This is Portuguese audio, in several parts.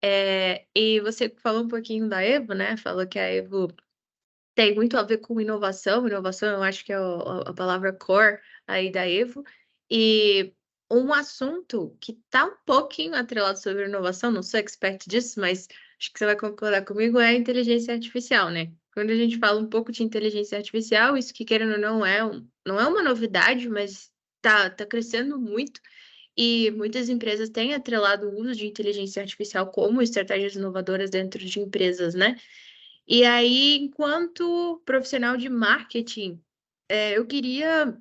E você falou um pouquinho da Evo, né, falou que a Evo tem muito a ver com inovação. Inovação eu acho que é a palavra core aí da Evo. E um assunto que está um pouquinho atrelado sobre inovação, não sou expert disso, mas acho que você vai concordar comigo, é a inteligência artificial, né? Quando a gente fala um pouco de inteligência artificial, isso que querendo ou não não é uma novidade, mas tá crescendo muito. E muitas empresas têm atrelado o uso de inteligência artificial como estratégias inovadoras dentro de empresas, né? E aí, enquanto profissional de marketing, eu queria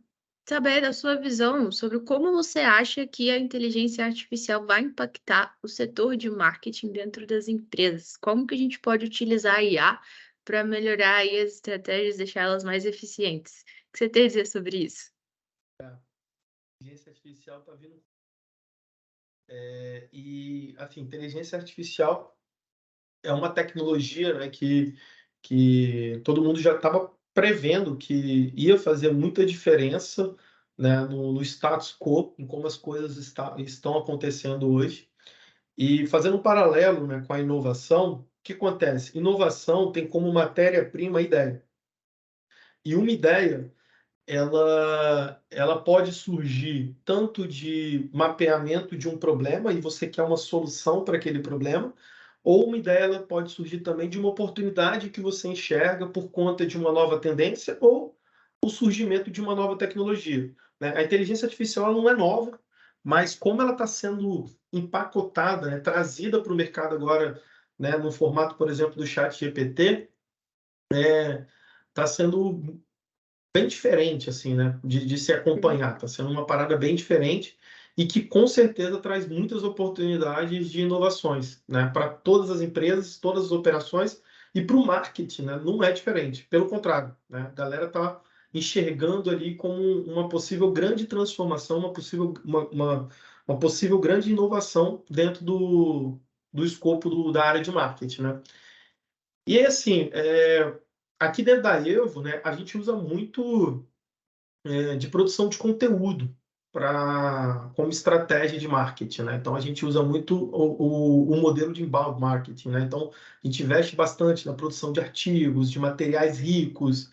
saber da sua visão sobre como você acha que a inteligência artificial vai impactar o setor de marketing dentro das empresas. Como que a gente pode utilizar a IA para melhorar aí as estratégias, deixar elas mais eficientes? O que você tem a dizer sobre isso? A inteligência artificial está vindo. Assim, inteligência artificial é uma tecnologia, né, que todo mundo já estava prevendo que ia fazer muita diferença, né, no status quo, em como as coisas estão acontecendo hoje. E fazendo um paralelo, né, com a inovação, o que acontece? Inovação tem como matéria-prima a ideia. E uma ideia, ela pode surgir tanto de mapeamento de um problema e você quer uma solução para aquele problema, ou uma ideia ela pode surgir também de uma oportunidade que você enxerga por conta de uma nova tendência ou o surgimento de uma nova tecnologia, né? A inteligência artificial ela não é nova, mas como ela está sendo empacotada, né, trazida para o mercado agora, né, no formato, por exemplo, do chat GPT, está sendo bem diferente, assim, né, de se Uhum. acompanhar. Está sendo uma parada bem diferente e que com certeza traz muitas oportunidades de inovações, né, para todas as empresas, todas as operações e para o marketing, né, não é diferente. Pelo contrário, né, a galera está enxergando ali como uma possível grande transformação, uma possível grande inovação dentro do escopo da área de marketing, né? E aí, assim, aqui dentro da Evo, né, a gente usa muito de produção de conteúdo como estratégia de marketing, né? Então a gente usa muito o modelo de inbound marketing, né? Então a gente investe bastante na produção de artigos, de materiais ricos,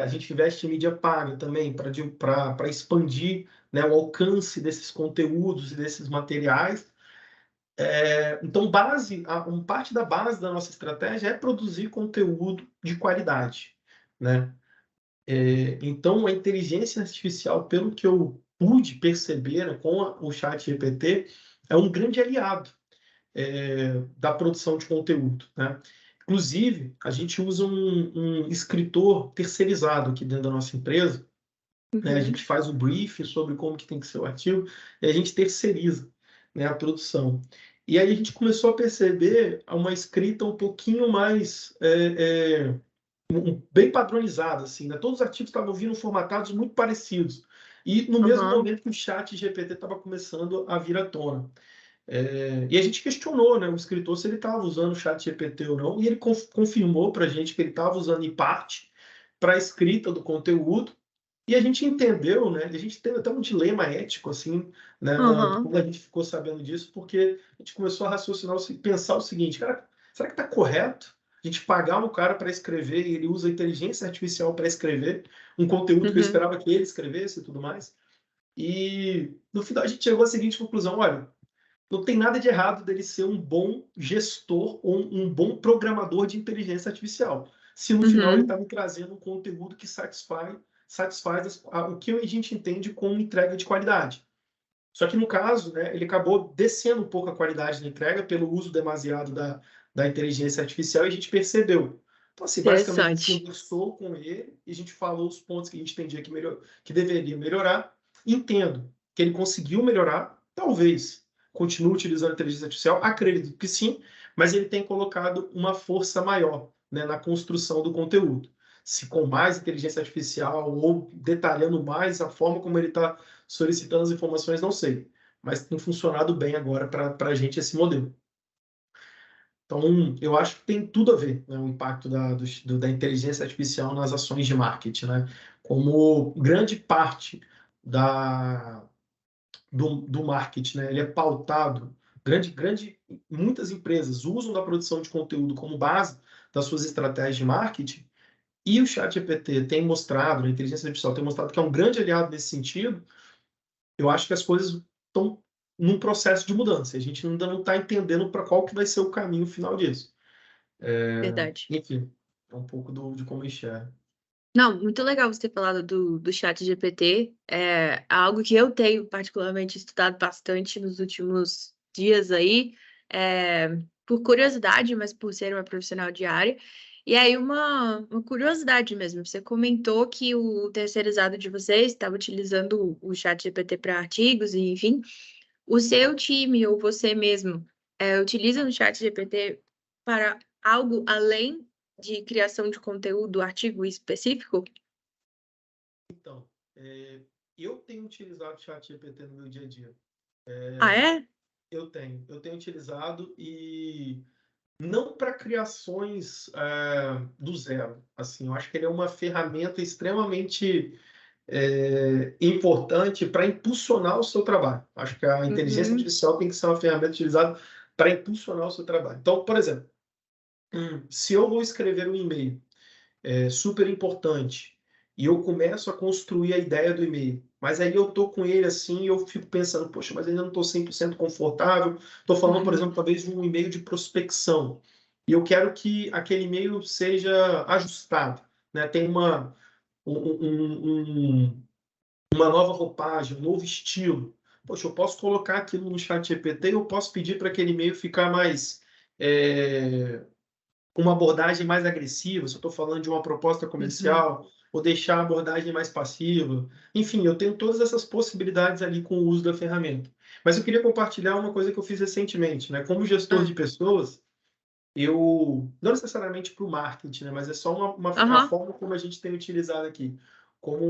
a gente investe em mídia paga também para expandir, né, o alcance desses conteúdos e desses materiais. Então parte da base da nossa estratégia é produzir conteúdo de qualidade, né? Então, a inteligência artificial, pelo que eu pude perceber, né, com o chat GPT, é um grande aliado da produção de conteúdo, né? Inclusive, a gente usa um escritor terceirizado aqui dentro da nossa empresa, né? A Uhum. gente faz o briefing sobre como que tem que ser o artigo e a gente terceiriza, né, a produção. E aí a gente começou a perceber uma escrita um pouquinho mais bem padronizada, assim, né? Todos os artigos estavam vindo formatados muito parecidos. E no mesmo Aham. momento que o chat GPT estava começando a vir à tona. E a gente questionou, né, o escritor se ele estava usando o chat GPT ou não, e ele confirmou para a gente que ele estava usando em parte para a escrita do conteúdo, e a gente entendeu, né, a gente teve até um dilema ético, assim, né, Aham. quando a gente ficou sabendo disso, porque a gente começou a raciocinar, pensar o seguinte, cara, será que está correto a gente pagar um cara para escrever e ele usa inteligência artificial para escrever um conteúdo que eu Uhum. esperava que ele escrevesse e tudo mais? E no final a gente chegou à seguinte conclusão, olha, não tem nada de errado dele ser um bom gestor ou um bom programador de inteligência artificial, se no final ele Uhum. está me trazendo um conteúdo que satisfaz o que a gente entende como entrega de qualidade. Só que no caso, né, ele acabou descendo um pouco a qualidade da entrega pelo uso demasiado da inteligência artificial e a gente percebeu. Então, assim, basicamente a gente Interessante. conversou com ele e a gente falou os pontos que a gente entendia que deveria melhorar. Entendo que ele conseguiu melhorar, talvez continue utilizando a inteligência artificial, acredito que sim, mas ele tem colocado uma força maior, né, na construção do conteúdo. Se com mais inteligência artificial ou detalhando mais a forma como ele está solicitando as informações, não sei. Mas tem funcionado bem agora para a gente esse modelo. Então, eu acho que tem tudo a ver, né, o impacto da inteligência artificial nas ações de marketing, né? Como grande parte do marketing, né, ele é pautado muitas empresas usam da produção de conteúdo como base das suas estratégias de marketing, e o ChatGPT tem mostrado, a inteligência artificial tem mostrado que é um grande aliado nesse sentido. Eu acho que as coisas estão num processo de mudança. A gente ainda não está entendendo para qual que vai ser o caminho final disso. Verdade. Enfim, é um pouco de como eu enxergo. Não, muito legal você ter falado do chat GPT. É algo que eu tenho particularmente estudado bastante nos últimos dias aí, por curiosidade, mas por ser uma profissional de área. E aí, uma curiosidade mesmo. Você comentou que o terceirizado de vocês estava utilizando o chat GPT para artigos, e enfim. O seu time ou você mesmo utiliza o chat GPT para algo além de criação de conteúdo, artigo específico? Então, eu tenho utilizado o ChatGPT no meu dia a dia. Ah, é? Eu tenho utilizado, e não para criações do zero. Assim, eu acho que ele é uma ferramenta extremamente importante para impulsionar o seu trabalho. Acho que a inteligência Uhum, artificial tem que ser uma ferramenta utilizada para impulsionar o seu trabalho. Então, por exemplo, se eu vou escrever um e-mail super importante, e eu começo a construir a ideia do e-mail, mas aí eu estou com ele assim e eu fico pensando, poxa, mas ainda não estou 100% confortável. Estou falando, por exemplo, uhum, talvez de um e-mail de prospecção, e eu quero que aquele e-mail seja ajustado, né? Tem uma nova roupagem, um novo estilo. Poxa, eu posso colocar aquilo no chat GPT, eu posso pedir para aquele e-mail ficar mais com uma abordagem mais agressiva, se eu estou falando de uma proposta uhum. comercial, ou deixar a abordagem mais passiva. Enfim, eu tenho todas essas possibilidades ali com o uso da ferramenta. Mas eu queria compartilhar uma coisa que eu fiz recentemente, né? Como gestor de Ah, pessoas, eu, não necessariamente para o marketing, né? Mas é só a aham, forma como a gente tem utilizado aqui, como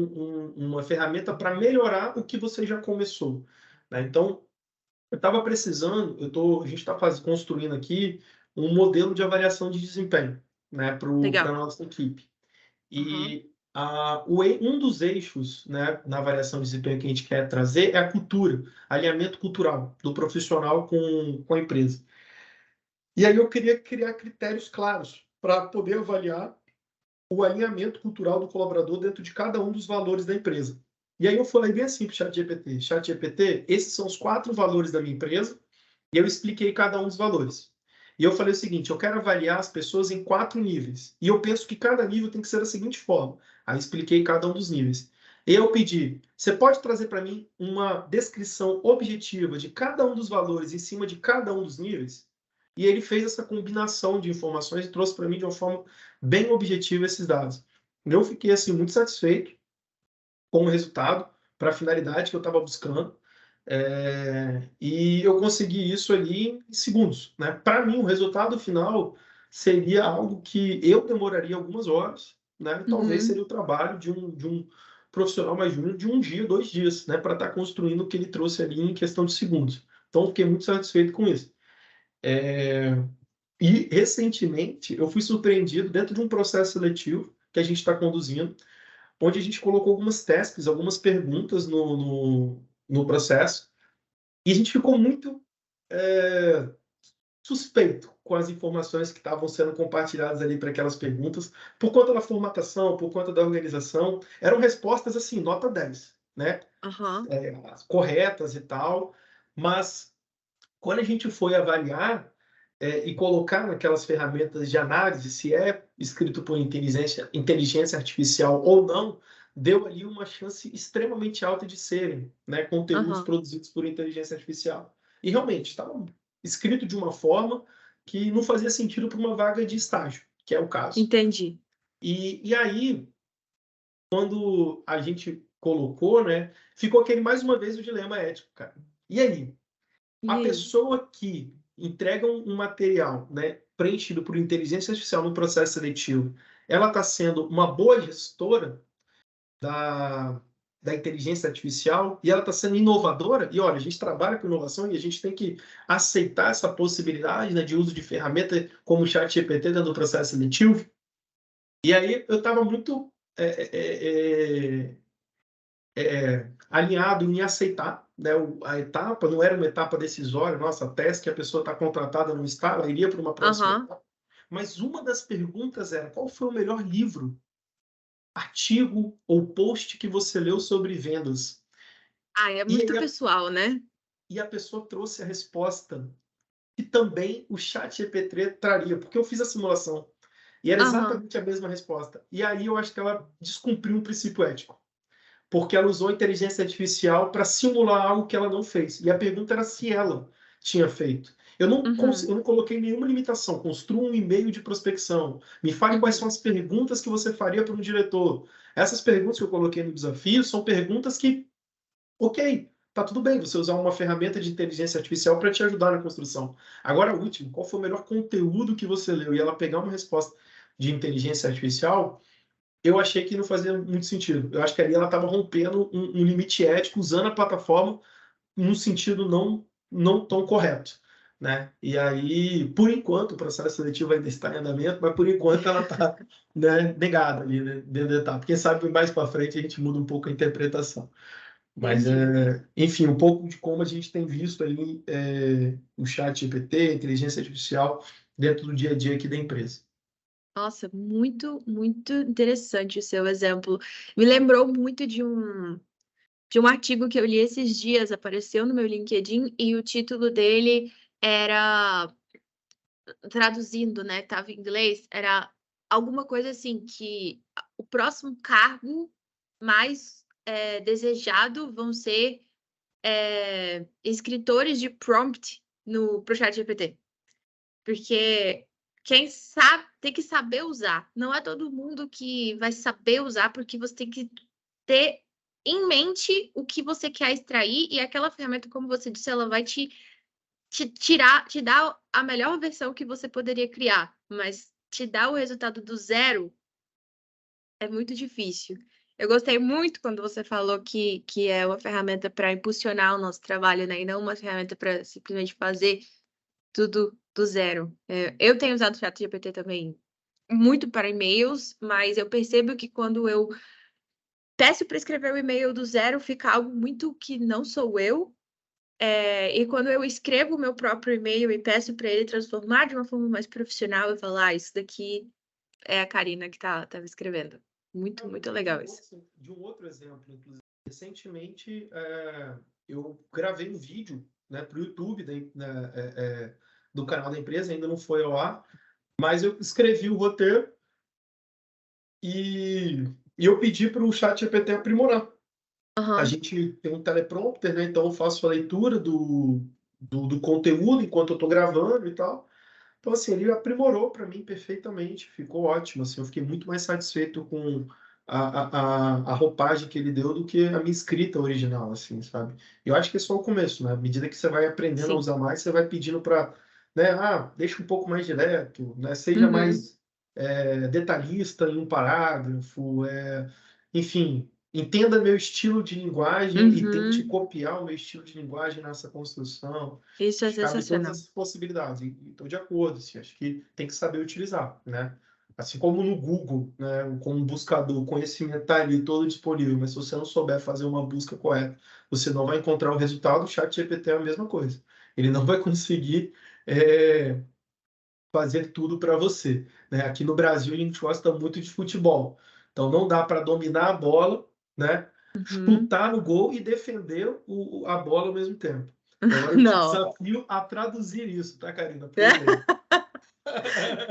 uma ferramenta para melhorar o que você já começou, né? Então, eu estava precisando, a gente está construindo aqui um modelo de avaliação de desempenho, né, para a legal. nossa equipe. Aham, E um dos eixos, né, na avaliação de desempenho que a gente quer trazer é a cultura, alinhamento cultural do profissional com a empresa. E aí eu queria criar critérios claros para poder avaliar o alinhamento cultural do colaborador dentro de cada um dos valores da empresa. E aí eu falei bem assim para o ChatGPT: ChatGPT, esses são os 4 valores da minha empresa, e eu expliquei cada um dos valores. E eu falei o seguinte: eu quero avaliar as pessoas em 4 níveis. E eu penso que cada nível tem que ser da seguinte forma. Aí expliquei cada um dos níveis. E eu pedi: você pode trazer para mim uma descrição objetiva de cada um dos valores em cima de cada um dos níveis? E ele fez essa combinação de informações e trouxe para mim de uma forma bem objetiva esses dados. Eu fiquei assim muito satisfeito com o resultado, para a finalidade que eu estava buscando. E eu consegui isso ali em segundos, né? Para mim, o resultado final seria algo que eu demoraria algumas horas, né? Talvez uhum. seria o trabalho de um profissional mais júnior de um dia, 2 dias, né? Para estar construindo o que ele trouxe ali em questão de segundos. Então, eu fiquei muito satisfeito com isso. E, recentemente, eu fui surpreendido dentro de um processo seletivo que a gente está conduzindo, onde a gente colocou algumas tasks, algumas perguntas no processo, e a gente ficou muito suspeito com as informações que estavam sendo compartilhadas ali para aquelas perguntas, por conta da formatação, por conta da organização. Eram respostas assim, nota 10, né? Aham, Corretas e tal, mas quando a gente foi avaliar e colocar naquelas ferramentas de análise se é escrito por inteligência artificial ou não, deu ali uma chance extremamente alta de serem, né, conteúdos aham. produzidos por inteligência artificial. E realmente estava escrito de uma forma que não fazia sentido para uma vaga de estágio, que é o caso. Entendi. E aí, quando a gente colocou, né, ficou aquele mais uma vez o dilema ético, cara. E aí, E a aí? pessoa que entrega um material, né, preenchido por inteligência artificial no processo seletivo, ela está sendo uma boa gestora da, da inteligência artificial, e ela está sendo inovadora. E olha, a gente trabalha com inovação e a gente tem que aceitar essa possibilidade, né, de uso de ferramenta como o ChatGPT dentro do processo seletivo. E aí eu estava muito alinhado em aceitar, né, a etapa, não era uma etapa decisória, nossa, a tese que a pessoa está contratada não está, ela iria para uma próxima Aham. etapa. Mas uma das perguntas era: qual foi o melhor livro, artigo ou post que você leu sobre vendas? Ah, é E, muito pessoal, né? e a pessoa trouxe a resposta que também o chat GPT traria, porque eu fiz a simulação. E era Aham. exatamente a mesma resposta. E aí eu acho que ela descumpriu um princípio ético, porque ela usou inteligência artificial para simular algo que ela não fez. E a pergunta era se ela tinha feito. Uhum. Eu não coloquei nenhuma limitação. Construa um e-mail de prospecção. Me fale quais Uhum. são as perguntas que você faria para um diretor. Essas perguntas que eu coloquei no desafio são perguntas que, ok, tá tudo bem você usar uma ferramenta de inteligência artificial para te ajudar na construção. Agora, o último, qual foi o melhor conteúdo que você leu? E ela pegar uma resposta de inteligência artificial, eu achei que não fazia muito sentido. Eu acho que ali ela estava rompendo um limite ético, usando a plataforma num sentido não tão correto, né? E aí, por enquanto, o processo seletivo ainda está em andamento, mas por enquanto ela está, né, negada ali, né, dentro da etapa. Quem sabe mais para frente a gente muda um pouco a interpretação. Mas, Entendi. enfim, um pouco de como a gente tem visto ali o chat GPT, a inteligência artificial, dentro do dia a dia aqui da empresa. Nossa, muito, muito interessante o seu exemplo. Me lembrou muito de um artigo que eu li esses dias, apareceu no meu LinkedIn, e o título dele era, traduzindo, né, estava em inglês, era alguma coisa assim, que o próximo cargo mais desejado vão ser escritores de prompt pro ChatGPT. Porque quem sabe tem que saber usar. Não é todo mundo que vai saber usar, porque você tem que ter em mente o que você quer extrair, e aquela ferramenta, como você disse, ela vai te dar a melhor versão que você poderia criar, mas te dar o resultado do zero é muito difícil. Eu gostei muito quando você falou que é uma ferramenta para impulsionar o nosso trabalho, né, e não uma ferramenta para simplesmente fazer tudo do zero. Eu tenho usado o ChatGPT também muito para e-mails, mas eu percebo que quando eu peço para escrever o e-mail do zero, fica algo muito que não sou eu. E quando eu escrevo o meu próprio e-mail e peço para ele transformar de uma forma mais profissional, eu falo, isso daqui é a Karina que estava escrevendo. Muito, muito legal isso. De um outro exemplo, inclusive, recentemente eu gravei um vídeo, né, para o YouTube do canal da empresa, ainda não foi ao ar, mas eu escrevi o roteiro e eu pedi para o chat GPT aprimorar. A Aham. gente tem um teleprompter, né, então eu faço a leitura do conteúdo enquanto eu estou gravando e tal. Então, assim, ele aprimorou para mim perfeitamente, ficou ótimo, assim, eu fiquei muito mais satisfeito com a roupagem que ele deu do que a minha escrita original, assim, sabe? Eu acho que é só o começo, né? À medida que você vai aprendendo a Sim. usar mais, você vai pedindo para, né, deixa um pouco mais direto, né? Seja Uhum. mais detalhista em um parágrafo, enfim, entenda meu estilo de linguagem e tente Uhum. copiar o meu estilo de linguagem nessa construção. Isso é Acho que cabe todas sensacional. essas possibilidades. E estou de acordo, assim, acho que tem que saber utilizar, né? Assim como no Google, né? Como um buscador, o conhecimento está ali todo disponível, mas se você não souber fazer uma busca correta, você não vai encontrar o resultado. O ChatGPT é a mesma coisa. Ele não vai conseguir é, fazer tudo para você, né? Aqui no Brasil a gente gosta muito de futebol, então não dá para dominar a bola, né? Uhum. Chutar no gol e defender a bola ao mesmo tempo. Então agora eu te Não. desafio a traduzir isso, tá, Karina? Por e-mail.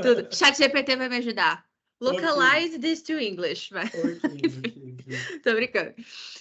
Tudo. ChatGPT vai me ajudar. Ok, Localize this to English. ok, ok, Enfim, ok. tô brincando.